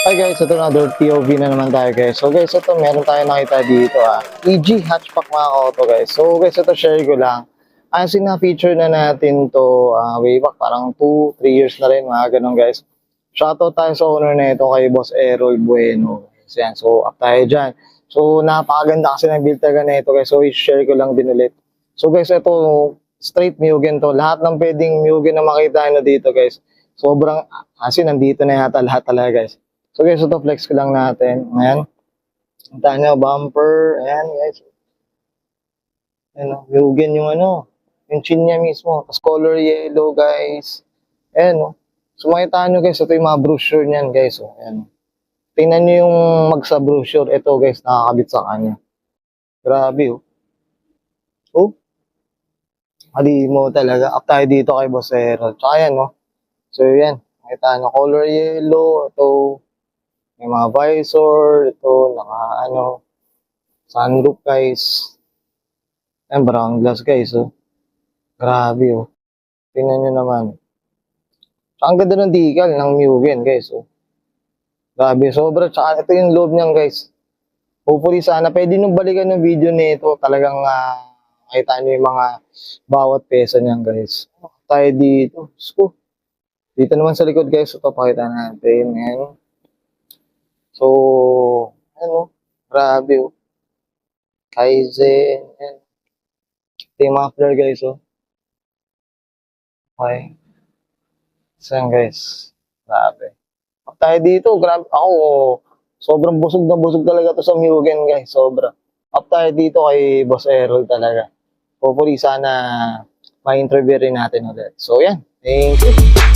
Hi guys, ito another POV na naman tayo guys. So guys, ito meron tayo nakita dito EG hatchback mga auto guys. So guys, ito share ko lang. As in na-feature na natin to way back parang 2-3 years na rin mga ganun guys. Shoutout tayo sa owner na ito kay Boss Errol Bueno. Guys, yan. So up tayo dyan. So napakaganda kasi ng build talaga na ito guys. So i-share ko lang din ulit. So guys, ito straight Mugen to. Lahat ng pwedeng Mugen na makita nyo dito guys. Sobrang, kasi nandito na yata lahat talaga guys. So guys, ito flex ko lang natin. Ayan. Punta nyo, bumper. Ayan guys. Ayan, Mugen yung yung chin niya mismo. Tapos color yellow guys. Ayan o. So makita nyo guys, ito yung mga brochure niyan guys. O, ayan. Tingnan nyo yung magsa brochure. Ito guys, nakakabit sa kanya. Grabe o. Oh. Mali mo talaga. Up tayo dito kay Bossero. Tsaka yan o. So yan. Makita nyo, color yellow. Ito. May mga visor, ito, sunroof guys. Ayan, brown glass guys, oh. Grabe, oh. Tingnan nyo naman. Ang ganda ng decal ng Mugen guys, oh. Grabe, sobra. Tsaka ito yung loob niyan guys. Hopefully sana, pwede nung balikan yung video nito. Talagang makita nyo yung mga bawat pesa niyan guys. Tayo dito. So, dito naman sa likod guys, ito pakita natin. Ayan. So, grabe, oh. Kaizen, and ito yung muffler, guys, oh. Okay. So, yan, guys. Grabe. Up tayo dito, grabe. Ako, sobrang busog na busog talaga to sa Mugen, guys. Sobra. Up tayo dito kay Boss Errol talaga. Hopefully, sana ma-interview rin natin ulit. So, yan. Thank you.